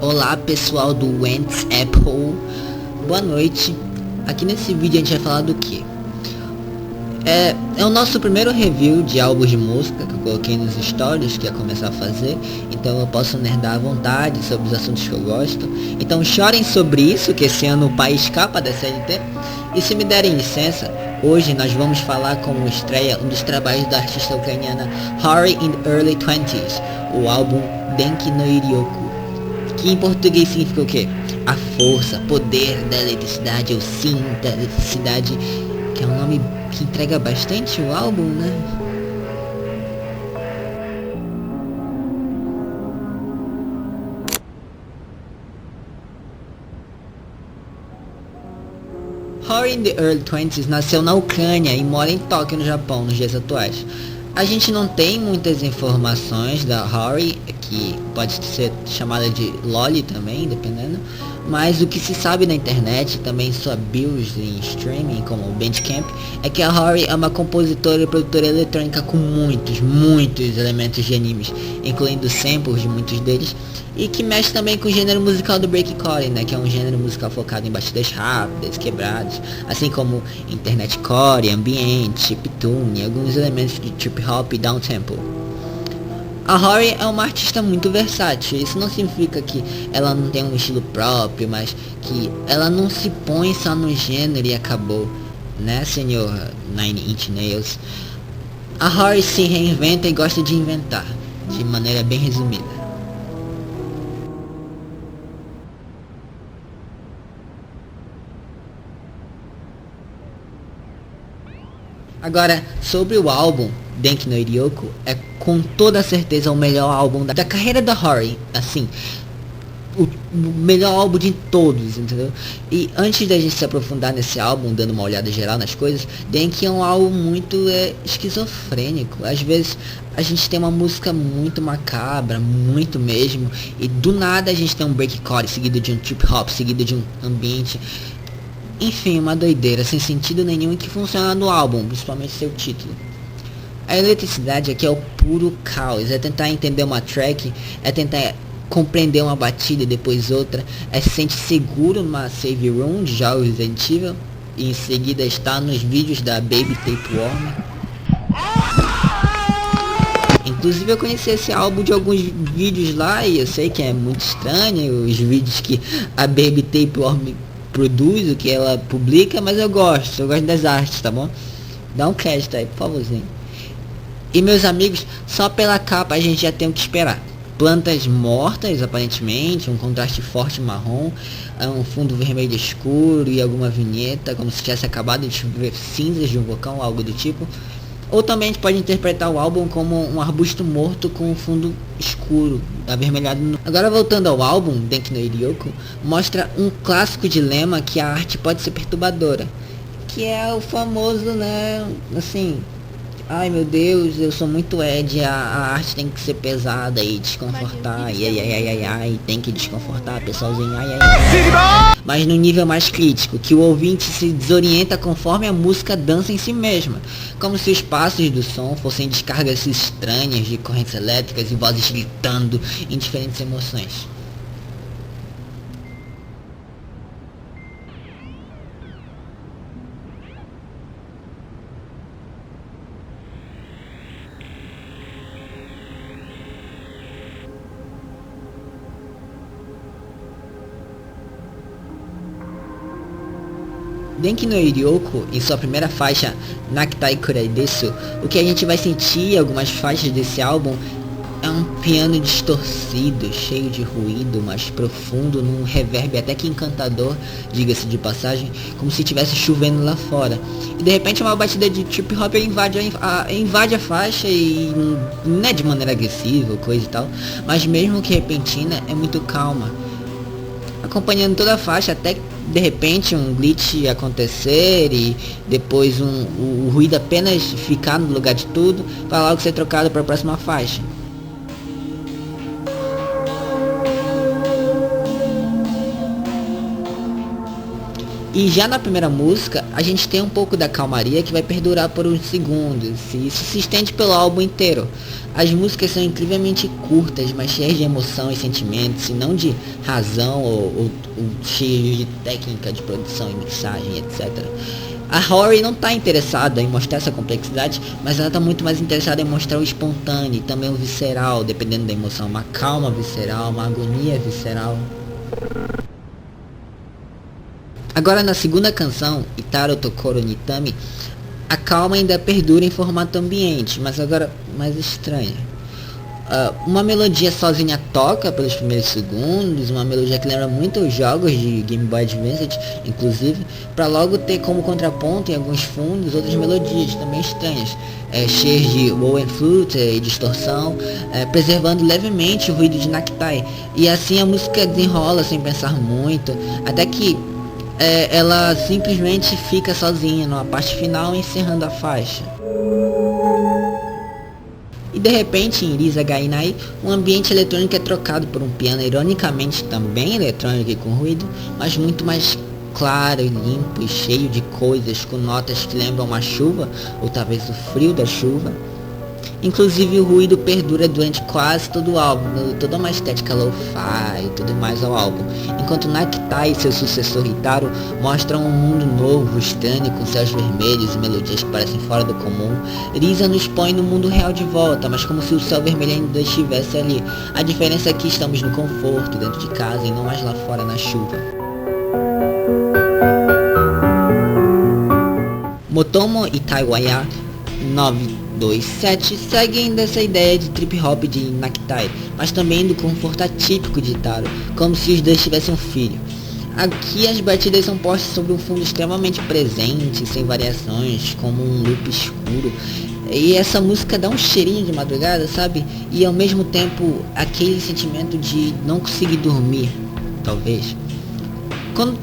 Olá pessoal do Wentz Apple, boa noite. Aqui nesse vídeo a gente vai falar do que? É o nosso primeiro review de álbuns de música que eu coloquei nos stories, que ia começar a fazer. Então eu posso nerdar à vontade sobre os assuntos que eu gosto. Então chorem sobre isso, que esse ano o país escapa da CLT. E se me derem licença, hoje nós vamos falar como estreia um dos trabalhos da artista ucraniana Harry in the Early 20s, o álbum Denki no Irioku, que em português significa o quê? A força, poder da eletricidade, ou sim da eletricidade, que é um nome que entrega bastante o álbum, né? Harry in the Early 20s nasceu na Ucrânia e mora em Tóquio, no Japão, nos dias atuais. A gente não tem muitas informações da Harry, que pode ser chamada de Loli também, dependendo, mas o que se sabe na internet, também sua bios em streaming, como o Bandcamp, é que a Harry é uma compositora e produtora eletrônica com muitos elementos de animes, incluindo samples de muitos deles, e que mexe também com o gênero musical do breakcore, né, que é um gênero musical focado em batidas rápidas, quebradas, assim como internetcore, ambiente, chiptune, alguns elementos de trip hop e downtempo. A Harry é uma artista muito versátil. Isso não significa que ela não tem um estilo próprio, mas que ela não se põe só no gênero e acabou, né, senhor Nine Inch Nails? A Harry se reinventa e gosta de inventar, de maneira bem resumida. Agora, sobre o álbum Denki no Irioku, é com toda certeza o melhor álbum da carreira da Harry, assim, o melhor álbum de todos, entendeu? E antes da gente se aprofundar nesse álbum, dando uma olhada geral nas coisas, Denki é um álbum muito esquizofrênico. Às vezes a gente tem uma música muito macabra, muito mesmo, e do nada a gente tem um breakcore seguido de um trip hop, seguido de um ambiente. Enfim, uma doideira, sem sentido nenhum e que funciona no álbum, principalmente seu título. A eletricidade aqui é o puro caos, é tentar entender uma track, é tentar compreender uma batida e depois outra, é se sentir seguro numa save room de jogos Resident Evil, e em seguida está nos vídeos da Baby Tapeworm. Inclusive eu conheci esse álbum de alguns vídeos lá e eu sei que é muito estranho os vídeos que a Baby Tapeworm produz, o que ela publica, mas eu gosto das artes, tá bom? Dá um crédito aí, por favorzinho. E meus amigos, só pela capa a gente já tem o que esperar. Plantas mortas, aparentemente, um contraste forte marrom, um fundo vermelho escuro e alguma vinheta, como se tivesse acabado de ver cinzas de um vulcão, algo do tipo. Ou também a gente pode interpretar o álbum como um arbusto morto com um fundo escuro, avermelhado. Agora voltando ao álbum, Denki no Irioku, mostra um clássico dilema que a arte pode ser perturbadora. Que é o famoso, né, assim, ai meu Deus, eu sou muito Ed, a arte tem que ser pesada e desconfortar, ai, tem que desconfortar, pessoalzinho, ai. Mas no nível mais crítico, que o ouvinte se desorienta conforme a música dança em si mesma, como se os passos do som fossem descargas estranhas de correntes elétricas e vozes gritando em diferentes emoções. Denki no Irioku, em sua primeira faixa, Nakitai Kurai Desu, o que a gente vai sentir em algumas faixas desse álbum é um piano distorcido, cheio de ruído, mas profundo, num reverb até que encantador, diga-se de passagem, como se estivesse chovendo lá fora. E de repente uma batida de trip hop invade a faixa e não é de maneira agressiva, coisa e tal, mas mesmo que repentina, é muito calma, acompanhando toda a faixa até de repente um glitch acontecer e depois o ruído apenas ficar no lugar de tudo para logo ser trocado para a próxima faixa. E já na primeira música, a gente tem um pouco da calmaria que vai perdurar por uns segundos, e isso se estende pelo álbum inteiro. As músicas são incrivelmente curtas, mas cheias de emoção e sentimentos, e não de razão ou cheias de técnica de produção e mixagem, etc. A Rory não está interessada em mostrar essa complexidade, mas ela está muito mais interessada em mostrar o espontâneo e também o visceral, dependendo da emoção. Uma calma visceral, uma agonia visceral. Agora na segunda canção, Itaro Tokoro Nitami, a calma ainda perdura em formato ambiente, mas agora mais estranha. Uma melodia sozinha toca pelos primeiros segundos, uma melodia que lembra muito os jogos de Game Boy Advance, inclusive, para logo ter como contraponto em alguns fundos outras melodias também estranhas, cheias de bow and flute e distorção, preservando levemente o ruído de Nakitai. E assim a música desenrola sem pensar muito, até que ela simplesmente fica sozinha numa parte final, encerrando a faixa. E de repente, em Risa Gainai, um ambiente eletrônico é trocado por um piano ironicamente também eletrônico e com ruído, mas muito mais claro e limpo e cheio de coisas, com notas que lembram uma chuva, ou talvez o frio da chuva. Inclusive o ruído perdura durante quase todo o álbum, dando toda uma estética lo-fi e tudo mais ao álbum, enquanto Nakitai e seu sucessor Itaro mostram um mundo novo, estranho, com céus vermelhos e melodias que parecem fora do comum. Risa nos põe no mundo real de volta, mas como se o céu vermelho ainda estivesse ali. A diferença é que estamos no conforto, dentro de casa, e não mais lá fora na chuva. Motomo Itaiwaya 927 seguem dessa ideia de trip hop de Nakitai, mas também do conforto atípico de Itaro, como se os dois tivessem um filho. Aqui as batidas são postas sobre um fundo extremamente presente, sem variações, como um loop escuro. E essa música dá um cheirinho de madrugada, sabe? E ao mesmo tempo aquele sentimento de não conseguir dormir, talvez. Quando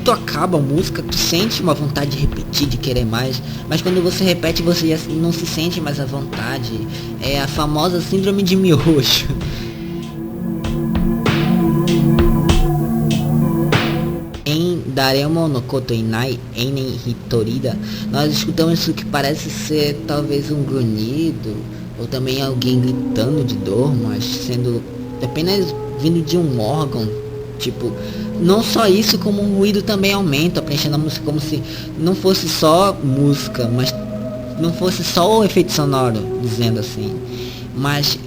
tu acaba a música, tu sente uma vontade de repetir, de querer mais, mas quando você repete, você já não se sente mais à vontade. É a famosa síndrome de miojo. Em Daremo no Koto Inai Enen Hitorida, nós escutamos o que parece ser talvez um grunhido, ou também alguém gritando de dor, mas sendo apenas vindo de um órgão. Tipo, não só isso, como o ruído também aumenta, preenchendo a música como se não fosse só música, mas não fosse só o efeito sonoro, dizendo assim. Mas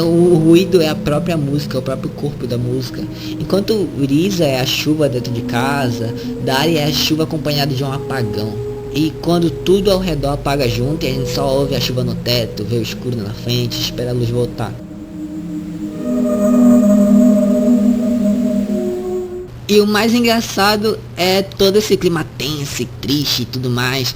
o ruído é a própria música, é o próprio corpo da música. Enquanto Risa é a chuva dentro de casa, Dari é a chuva acompanhada de um apagão. E quando tudo ao redor apaga junto e a gente só ouve a chuva no teto, vê o escuro na frente, espera a luz voltar. E o mais engraçado é todo esse clima tenso e triste e tudo mais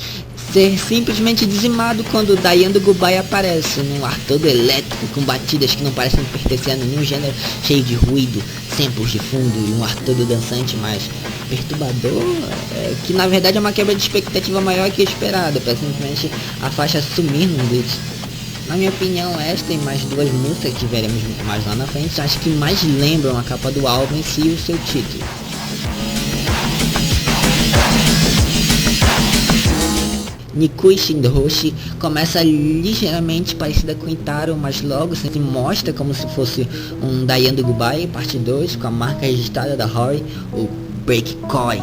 ser simplesmente dizimado quando Diane do Goodbye aparece num ar todo elétrico, com batidas que não parecem pertencer a nenhum gênero, cheio de ruído, samples de fundo e um ar todo dançante, mas perturbador, que na verdade é uma quebra de expectativa maior que esperada, para simplesmente a faixa sumir num glitch. Na minha opinião, esta e mais duas músicas que veremos mais lá na frente, acho que mais lembram a capa do álbum em si e o seu título. Nikui Shindohoshi começa ligeiramente parecida com Itaro, mas logo se mostra como se fosse um Diane do Goodbye, parte 2, com a marca registrada da Rory, o Breakcore,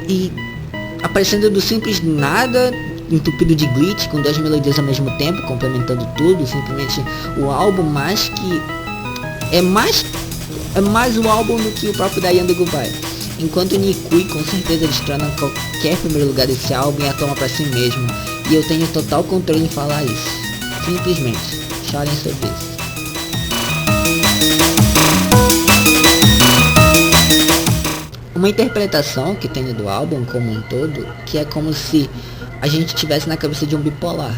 e aparecendo do simples nada, entupido de glitch, com duas melodias ao mesmo tempo, complementando tudo, simplesmente o álbum mais que... É mais o álbum do que o próprio Diane do Goodbye. Enquanto Nikui com certeza destrona qualquer primeiro lugar desse álbum e a toma pra si mesmo. E eu tenho total controle em falar isso. Simplesmente, chorem sobre isso. Uma interpretação que tenho do álbum como um todo, que é como se a gente estivesse na cabeça de um bipolar.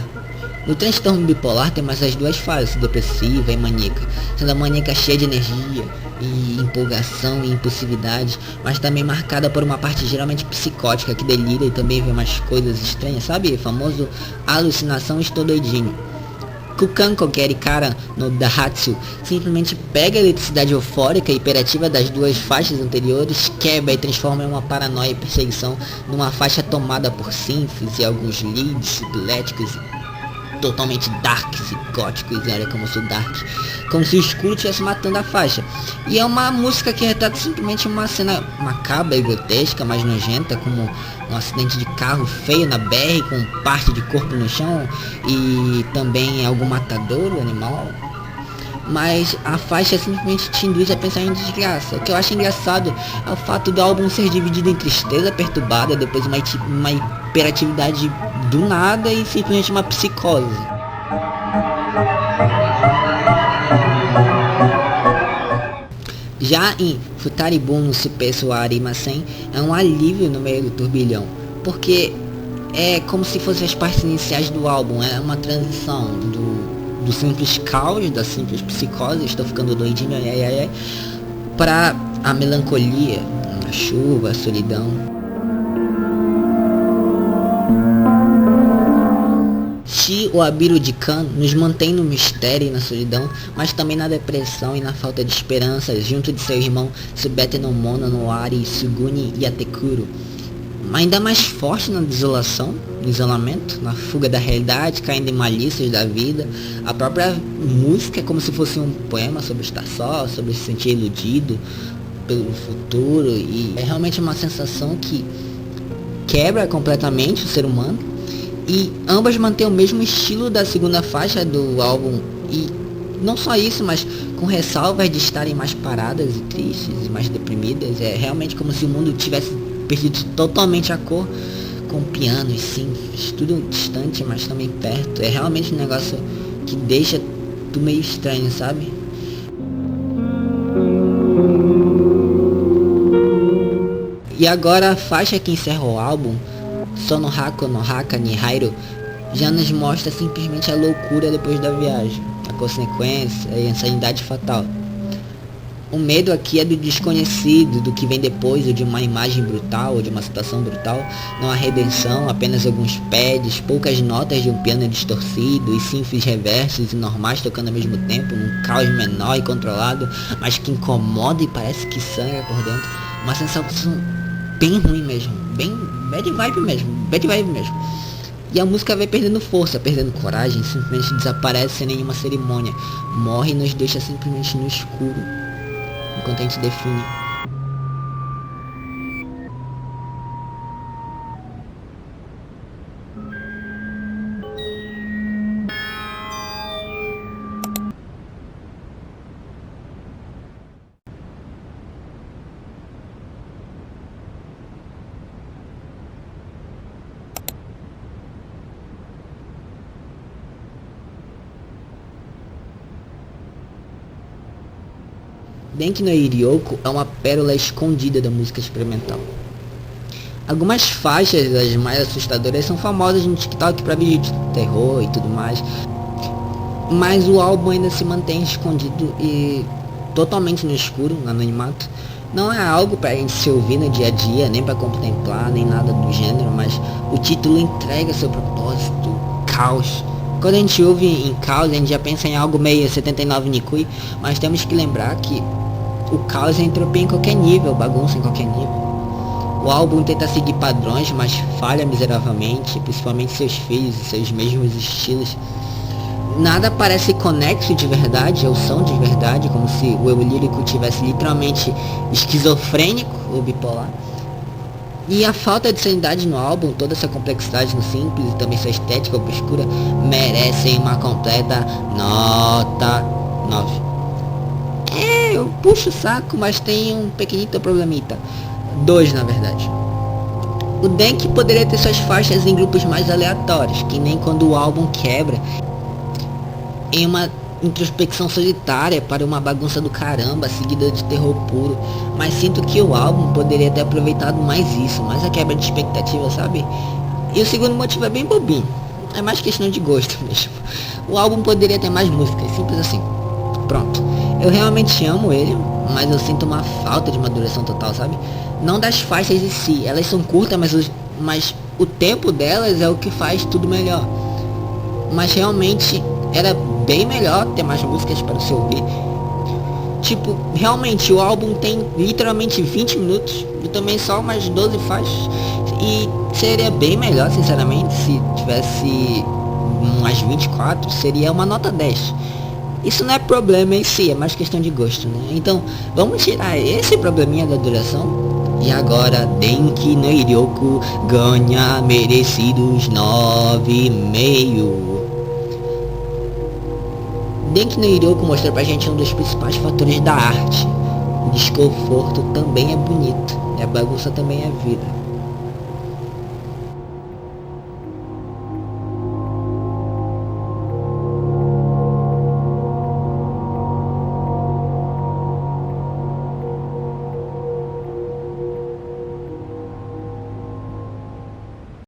No transtorno bipolar tem mais as duas fases, depressiva e maníaca, sendo a maníaca cheia de energia e empolgação e impulsividade, mas também marcada por uma parte geralmente psicótica que delira e também vê umas coisas estranhas, sabe? O famoso alucinação estou doidinho. Kukan Kokeri Kara no Dahatsu simplesmente pega a eletricidade eufórica e hiperativa das duas faixas anteriores, quebra e transforma em uma paranoia e perseguição numa faixa tomada por synths e alguns leads elétricos totalmente darks e góticos, e olha como eu sou dark, como se o escuro estivesse matando a faixa. E é uma música que retrata simplesmente uma cena macabra e grotesca, mais nojenta, como um acidente de carro feio na BR com parte de corpo no chão e também algum matadouro animal. Mas a faixa simplesmente te induz a pensar em desgraça. O que eu acho engraçado é o fato do álbum ser dividido em tristeza perturbada, depois uma hiperatividade do nada e simplesmente uma psicose. Já em Futaribun no Supesu Arimasen é um alívio no meio do turbilhão, porque é como se fossem as partes iniciais do álbum, é uma transição do simples caos, da simples psicose, estou ficando doidinho, para a melancolia, a chuva, a solidão. Shi o Abiru de Kan nos mantém no mistério e na solidão, mas também na depressão e na falta de esperança, junto de seu irmão Subete no Mono no Ari, Suguni e Atekuro. Ainda mais forte na desolação, no isolamento, na fuga da realidade, caindo em malícias da vida. A própria música é como se fosse um poema sobre estar só, sobre se sentir iludido pelo futuro, e é realmente uma sensação que quebra completamente o ser humano. E ambas mantêm o mesmo estilo da segunda faixa do álbum, e não só isso, mas com ressalvas de estarem mais paradas e tristes e mais deprimidas. É realmente como se o mundo tivesse perdido totalmente a cor, com piano e synths, tudo distante, mas também perto. É realmente um negócio que deixa tudo meio estranho, sabe? E agora a faixa que encerra o álbum, Sonohako no Haka ni Hairu, já nos mostra simplesmente a loucura depois da viagem, a consequência e a insanidade fatal. O medo aqui é do desconhecido, do que vem depois, ou de uma imagem brutal, ou de uma situação brutal. Não há redenção, apenas alguns pads, poucas notas de um piano distorcido e synths reversos e normais tocando ao mesmo tempo, num caos menor e controlado, mas que incomoda e parece que sangra por dentro. Uma sensação bem ruim mesmo, bem bad vibe mesmo. E a música vai perdendo força, perdendo coragem, simplesmente desaparece sem nenhuma cerimônia, morre e nos deixa simplesmente no escuro, enquanto a gente define. Denki no Iriyoko é uma pérola escondida da música experimental. Algumas faixas das mais assustadoras são famosas no TikTok para vídeo de terror e tudo mais, mas o álbum ainda se mantém escondido e totalmente no escuro, no anonimato. Não é algo para a gente se ouvir no dia a dia, nem para contemplar, nem nada do gênero, mas o título entrega seu propósito, caos. Quando a gente ouve em caos, a gente já pensa em algo meio 79 Nikui, mas temos que lembrar que o caos é entropia em qualquer nível, bagunça em qualquer nível. O álbum tenta seguir padrões, mas falha miseravelmente, principalmente seus filhos e seus mesmos estilos. Nada parece conexo de verdade, ou são de verdade, como se o eu lírico tivesse literalmente esquizofrênico ou bipolar. E a falta de sanidade no álbum, toda essa complexidade no simples e também sua estética obscura, merecem uma completa nota 9. Eu puxo o saco, mas tem um pequenito problemita. 2 na verdade. O Denki poderia ter suas faixas em grupos mais aleatórios, que nem quando o álbum quebra em uma introspecção solitária para uma bagunça do caramba, seguida de terror puro. Mas sinto que o álbum poderia ter aproveitado mais isso, mais a quebra de expectativa, sabe? E o segundo motivo é bem bobinho, é mais questão de gosto mesmo. O álbum poderia ter mais músicas, simples assim. Pronto. Eu realmente amo ele, mas eu sinto uma falta de maduração total, sabe? Não das faixas em si, elas são curtas, mas o tempo delas é o que faz tudo melhor. Mas realmente era bem melhor ter mais músicas para você ouvir. Tipo, realmente o álbum tem literalmente 20 minutos e também só umas 12 faixas. E seria bem melhor, sinceramente, se tivesse umas 24, seria uma nota 10. Isso não é problema em si, é mais questão de gosto, né? Então, vamos tirar esse probleminha da duração. E agora, Denki no Iryoku ganha merecidos 9,5. Denki no Iryoku mostra pra gente um dos principais fatores da arte. O desconforto também é bonito, e a bagunça também é vida.